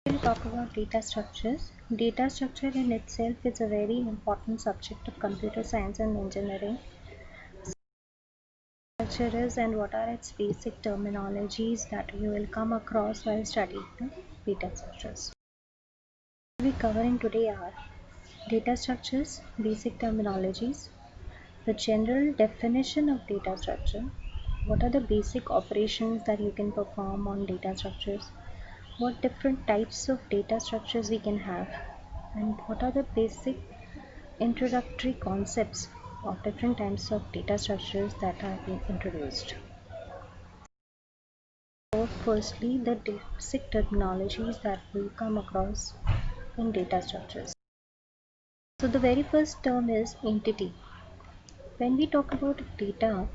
We'll talk about data structures. Data structure in itself is a very important subject of computer science and engineering. Structure is and what are its basic terminologies that you will come across while studying the data structures. What we cover in today are data structures, basic terminologies, the general definition of data structure, what are the basic operations that you can perform on data structures, what different types of data structures we can have, and what are the basic introductory concepts of different types of data structures that have been introduced. So firstly, the basic terminologies that we come across in data structures. So the very first term is entity. When we talk about data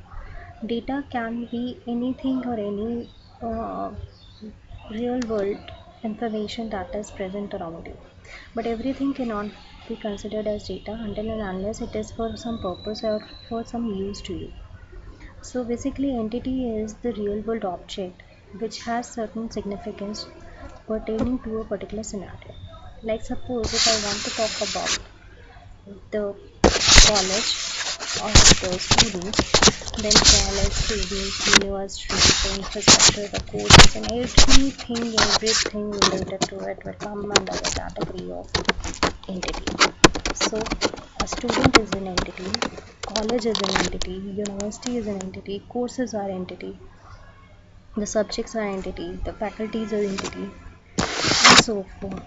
can be anything or any real world information that is present around you, but everything cannot be considered as data until and unless it is for some purpose or for some use to you. So basically entity is the real world object which has certain significance pertaining to a particular scenario. Like suppose if I want to talk about the college or the students, then college, students, university, the infrastructure, the courses, and everything related to it will come under the category of entity. So a student is an entity, college is an entity, university is an entity, courses are entity, the subjects are entity, the faculties are entity, and so forth.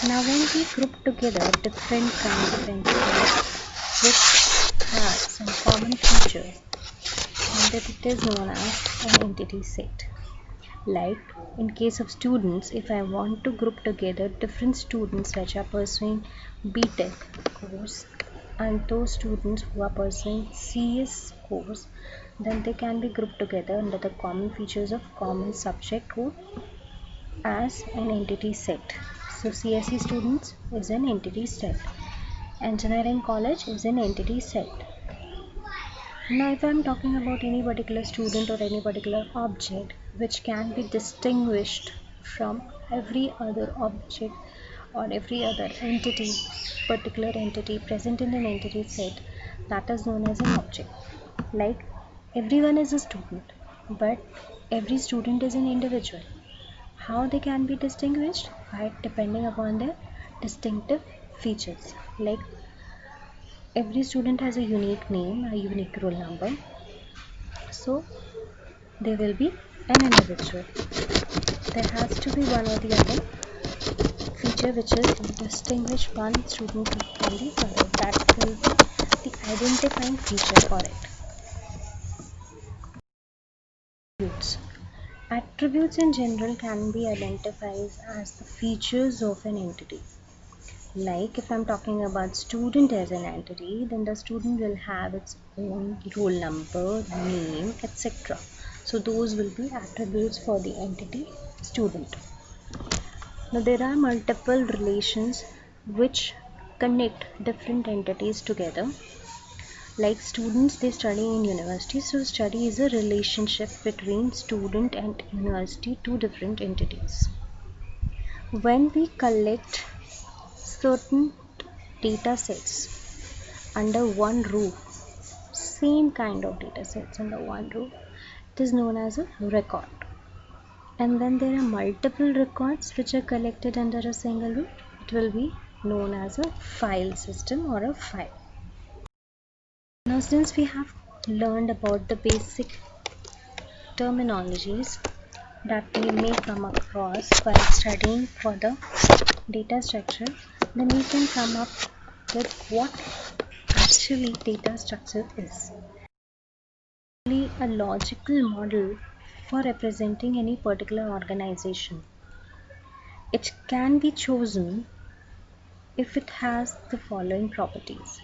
Now when we group together different kinds of entities which have some common features, and that it is known as an entity set. Like in case of students, if I want to group together different students which are pursuing BTech course and those students who are pursuing CS course, then they can be grouped together under the common features of common subject code as an entity set. So CSE students is an entity set. Engineering college is an entity set. Now if I am talking about any particular student or any particular object which can be distinguished from every other object or every other entity, particular entity present in an entity set, that is known as an object. Like everyone is a student, but every student is an individual. How they can be distinguished? By depending upon their distinctive features. Like every student has a unique name, a unique roll number, so they will be an individual. There has to be one or the other feature which is distinguish one student from the other. That will be the identifying feature for it. Attributes. Attributes in general can be identified as the features of an entity. Like if I'm talking about student as an entity, then the student will have its own roll number, name, etc. So those will be attributes for the entity student. Now there are multiple relations which connect different entities together. Like students, they study in university, so study is a relationship between student and university, two different entities. When we collect certain data sets under one roof, same kind of data sets under one roof, it is known as a record. And then there are multiple records which are collected under a single roof, it will be known as a file system or a file. Now since we have learned about the basic terminologies that we may come across while studying for the data structure, then we can come up with what actually data structure is. It's a logical model for representing any particular organization. It can be chosen if it has the following properties.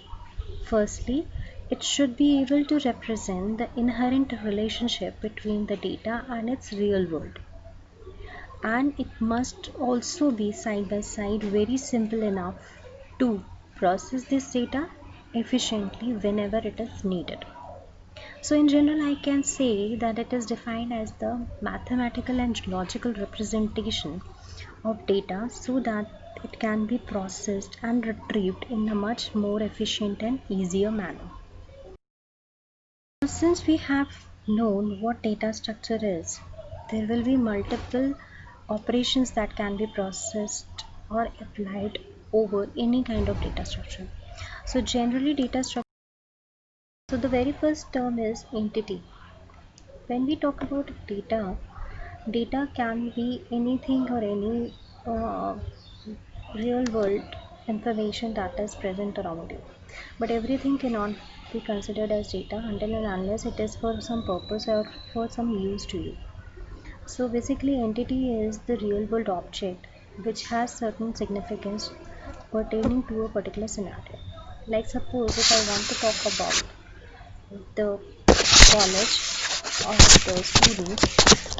Firstly, it should be able to represent the inherent relationship between the data and its real world. And it must also be side by side very simple enough to process this data efficiently whenever it is needed. So in general, I can say that it is defined as the mathematical and logical representation of data so that it can be processed and retrieved in a much more efficient and easier manner. Since we have known what data structure is, there will be multiple operations that can be processed or applied over any kind of data structure. So generally data structure, so the very first term is entity. When we talk about data, data can be anything or any real world information that is present around you, but everything cannot be considered as data until and unless it is for some purpose or for some use to you. So basically entity is the real world object which has certain significance pertaining to a particular scenario. Like suppose if I want to talk about the college or the students,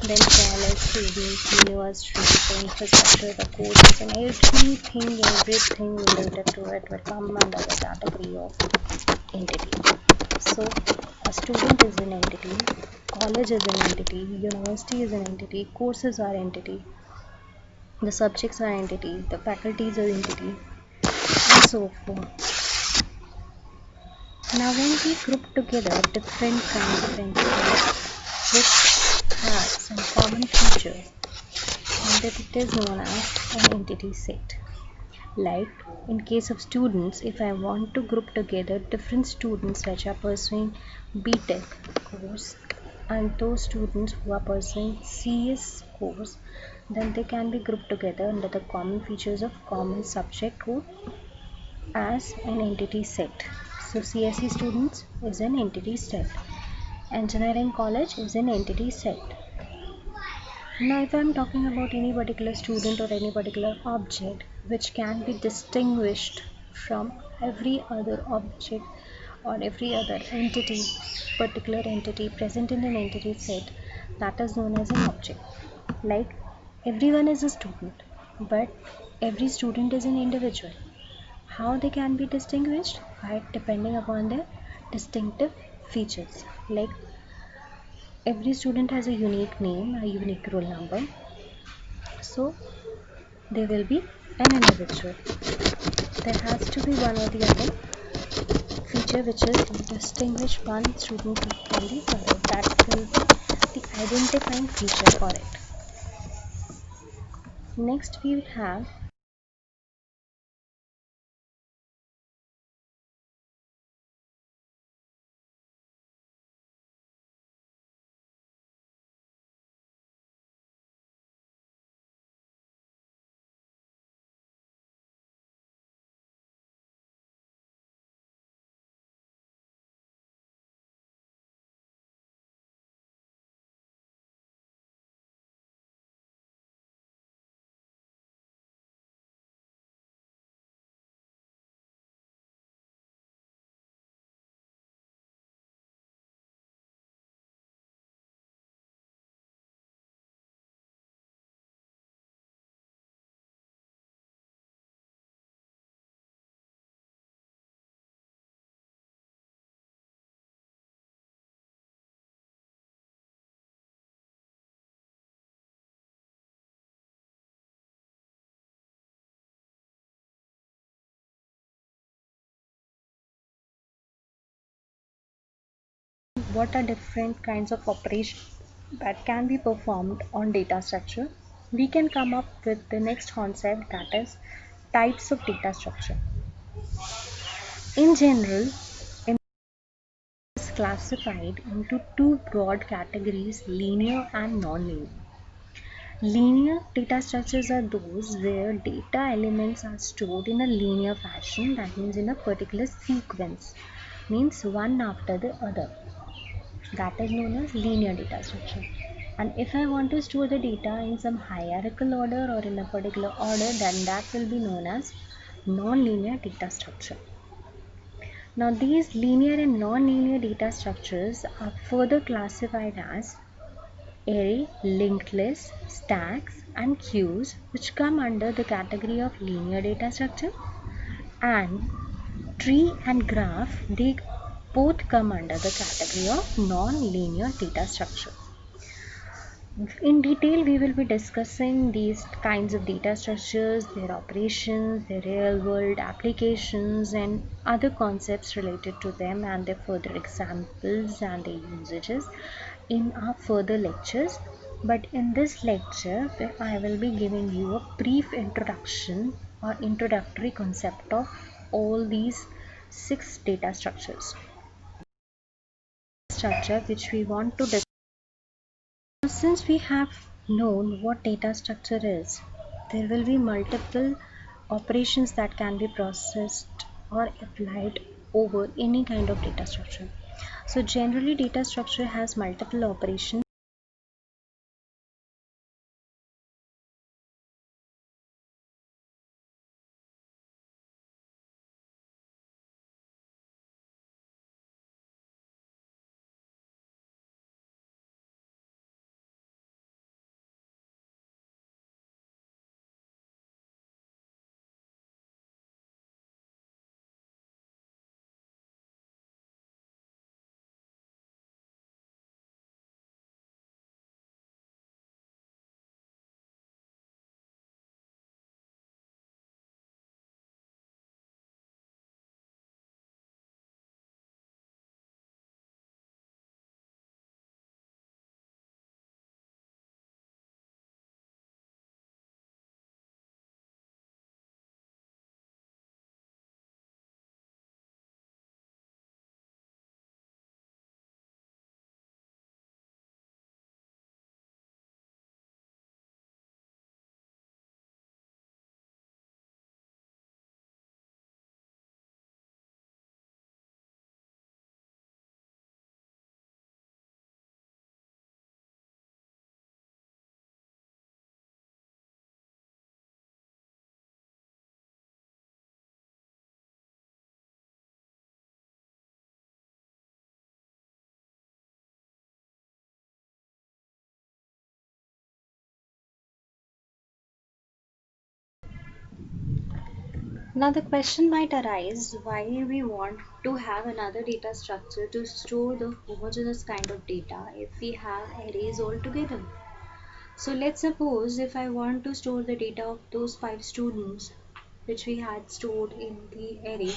then college, students, university, the infrastructure, the courses, and everything related to it will come under the category of entity. So, a student is an entity, college is an entity, university is an entity, courses are entity, the subjects are entity, the faculties are entity, and so forth. Now, when we group together different kinds of entities which have some common feature, and that it is known as an entity set. Like in case of students, if I want to group together different students which are pursuing BTech course and those students who are pursuing CS course, then they can be grouped together under the common features of common subject code as an entity set. So CSE students is an entity set. Engineering college is an entity set. Now, if I am talking about any particular student or any particular object which can be distinguished from every other object or every other entity, particular entity present in an entity set, that is known as an object. Like everyone is a student, but every student is an individual. How they can be distinguished? By depending upon their distinctive features. Like every student has a unique name, a unique roll number, so they will be an individual. There has to be one or the other feature which is distinguish one student from the other. That will be the identifying feature for it. Next we have what are different kinds of operations that can be performed on data structure. We can come up with the next concept, that is types of data structure. In general, is classified into two broad categories, linear and non-linear. Linear data structures are those where data elements are stored in a linear fashion, that means in a particular sequence, means one after the other. That is known as linear data structure. And if I want to store the data in some hierarchical order or in a particular order, then that will be known as non-linear data structure. Now these linear and non-linear data structures are further classified as array, linked list, stacks and queues, which come under the category of linear data structure, and tree and graph, they both come under the category of non-linear data structure. In detail, we will be discussing these kinds of data structures, their operations, their real-world applications, and other concepts related to them, and their further examples and their usages in our further lectures. But in this lecture, I will be giving you a brief introduction or introductory concept of all these 6 data structures. Structure which we want to discuss. Since we have known what data structure is, there will be multiple operations that can be processed or applied over any kind of data structure. So generally data structure has multiple operations. Now the question might arise why we want to have another data structure to store the homogeneous kind of data if we have arrays altogether. So let's suppose if I want to store the data of those 5 students which we had stored in the array,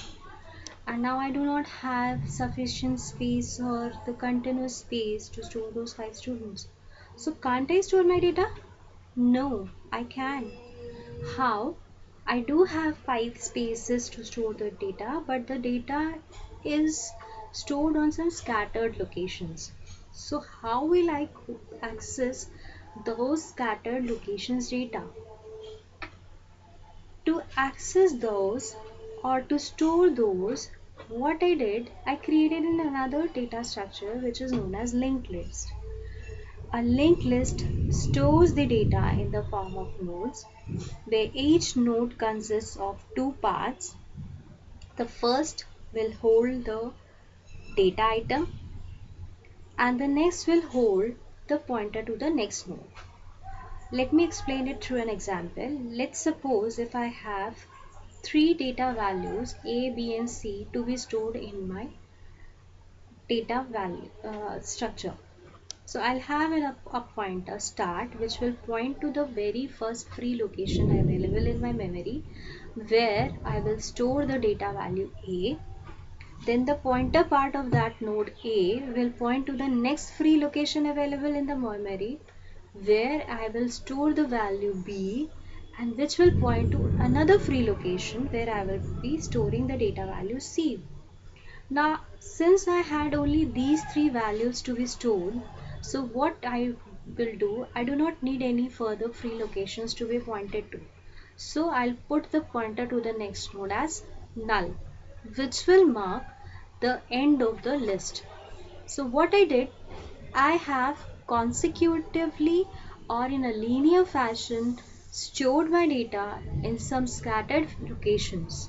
and now I do not have sufficient space or the continuous space to store those 5 students. So can't I store my data? No, I can. How? I do have 5 spaces to store the data, but the data is stored on some scattered locations. So how will I access those scattered locations data? To access those or to store those, what I did, I created another data structure which is known as linked list. A linked list stores the data in the form of nodes, where each node consists of 2 parts. The first will hold the data item and the next will hold the pointer to the next node. Let me explain it through an example. Let's suppose if I have 3 data values A, B and C to be stored in my data value structure. So I'll have a pointer start which will point to the very first free location available in my memory where I will store the data value A. Then the pointer part of that node A will point to the next free location available in the memory where I will store the value B, and which will point to another free location where I will be storing the data value C. Now, since I had only these 3 values to be stored, so what I will do, I do not need any further free locations to be pointed to. So I'll put the pointer to the next node as null, which will mark the end of the list. So what I did, I have consecutively or in a linear fashion stored my data in some scattered locations.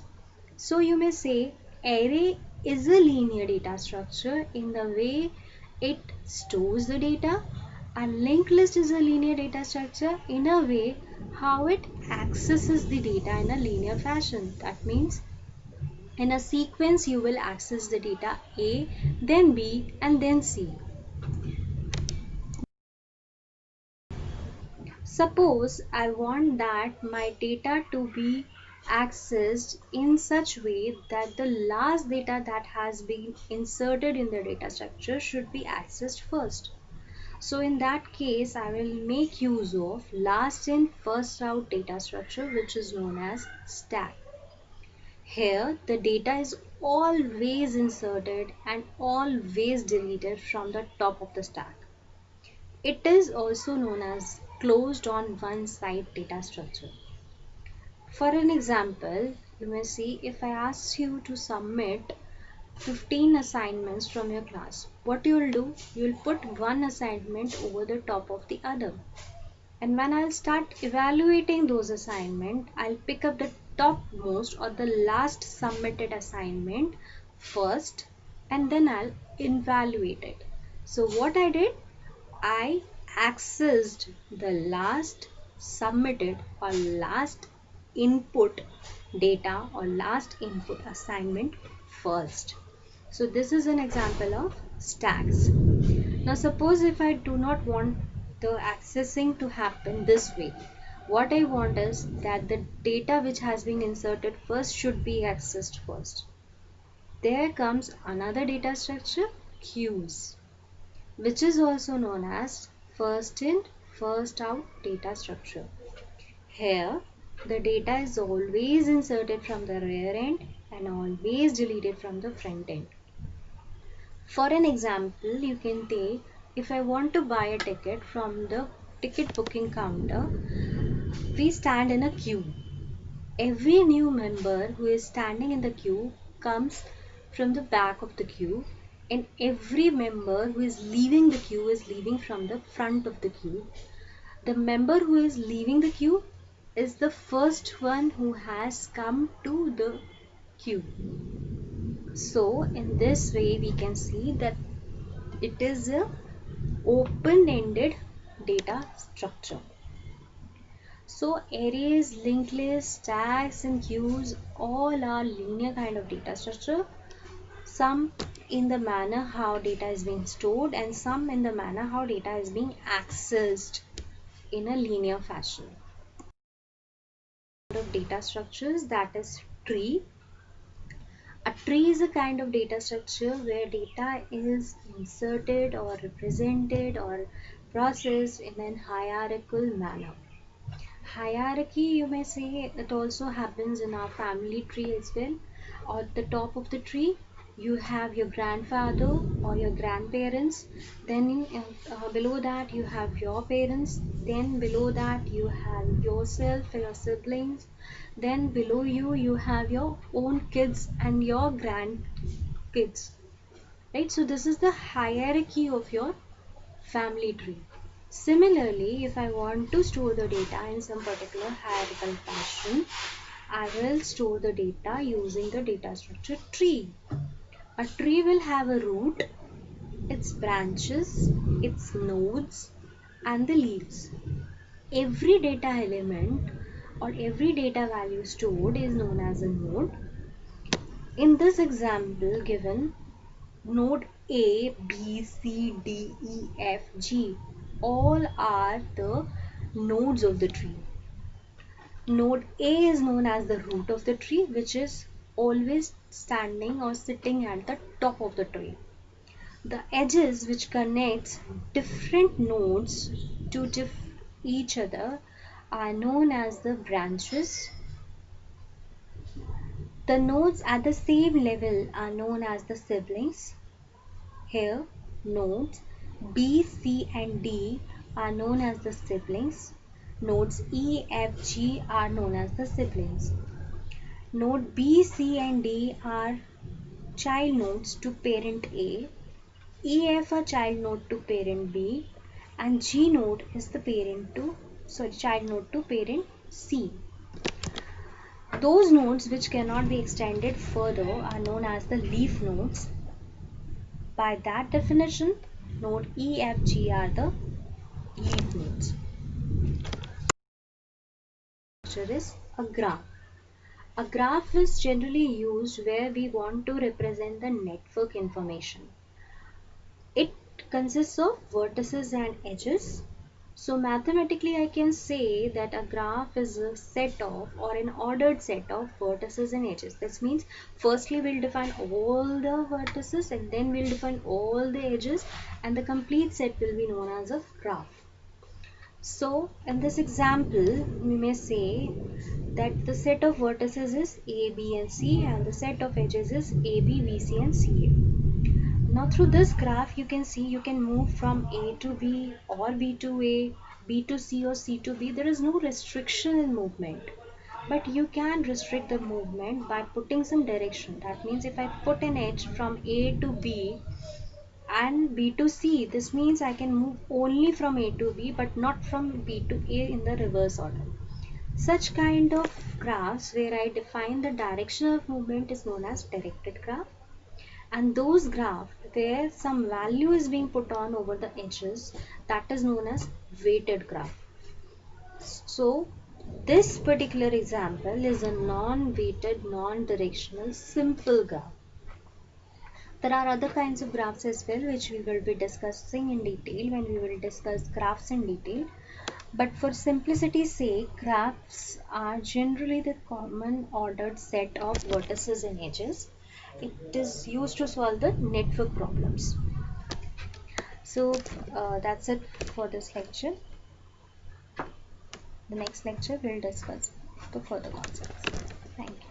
So you may say array is a linear data structure in the way it stores the data, and linked list is a linear data structure in a way how it accesses the data in a linear fashion. That means In a sequence, you will access the data A, then B, and then C. Suppose I want that my data to be accessed in such way that the last data that has been inserted in the data structure should be accessed first. So in that case, I will make use of last in first out data structure, which is known as stack. Here, the data is always inserted and always deleted from the top of the stack. It is also known as closed on one side data structure. For an example, you may see if I ask you to submit 15 assignments from your class, what you will do, you will put one assignment over the top of the other. And when I'll start evaluating those assignments, I'll pick up the topmost or the last submitted assignment first, and then I'll evaluate it. So what I did, I accessed the last submitted or last input data or last input assignment first. So this is an example of stacks. Now suppose if I do not want the accessing to happen this way, what I want is that the data which has been inserted first should be accessed first. There comes another data structure, queues, which is also known as first in first out data structure. Here the data is always inserted from the rear end and always deleted from the front end. For an example, you can take, if I want to buy a ticket from the ticket booking counter, we stand in a queue. Every new member who is standing in the queue comes from the back of the queue, and every member who is leaving the queue is leaving from the front of the queue. The member who is leaving the queue is the first one who has come to the queue. So in this way we can see that it is a open-ended data structure. So arrays, linked lists, stacks and queues all are linear kind of data structure. Some in the manner how data is being stored and some in the manner how data is being accessed in a linear fashion. Of data structures, that is tree. A tree is a kind of data structure where data is inserted or represented or processed in a hierarchical manner. Hierarchy, you may say, it also happens in our family tree as well. At the top of the tree, you have your grandfather or your grandparents. Then below that, you have your parents. Then below that, you have yourself, your siblings. Then below you, you have your own kids and your grandkids. Right? So this is the hierarchy of your family tree. Similarly, if I want to store the data in some particular hierarchical fashion, I will store the data using the data structure tree. A tree will have a root, its branches, its nodes, and the leaves. Every data element or every data value stored is known as a node. In this example given, node A, B, C, D, E, F, G all are the nodes of the tree. Node A is known as the root of the tree, which is always standing or sitting at the top of the tree. The edges which connects different nodes to each other are known as the branches. The nodes at the same level are known as the siblings. Here, nodes B, C and D are known as the siblings. Nodes E, F, G are known as the siblings. Node B, C and D are child nodes to parent A. E, F are child node to parent B, and G node is the child node to parent C. Those nodes which cannot be extended further are known as the leaf nodes. By that definition, node E, F, G are the leaf nodes. Structure is a graph. A graph is generally used where we want to represent the network information. It consists of vertices and edges. So mathematically I can say that a graph is a set of or an ordered set of vertices and edges. This means firstly we'll define all the vertices and then we'll define all the edges, and the complete set will be known as a graph. So in this example we may say that the set of vertices is A, B and C, and the set of edges is A, B, B, C and C, A. Now through this graph you can see you can move from A to B or B to A, B to C or C to B. There is no restriction in movement, but you can restrict the movement by putting some direction. That means if I put an edge from A to B and B to C, this means I can move only from A to B but not from B to A in the reverse order. Such kind of graphs where I define the direction of movement is known as directed graph, and those graphs where some value is being put on over the edges, that is known as weighted graph. So this particular example is a non-weighted, non-directional simple graph. There are other kinds of graphs as well which we will be discussing in detail when we will discuss graphs in detail. But for simplicity's sake, graphs are generally the common ordered set of vertices and edges. It is used to solve the network problems. So that's it for this lecture. The next lecture we'll discuss the further concepts. Thank you.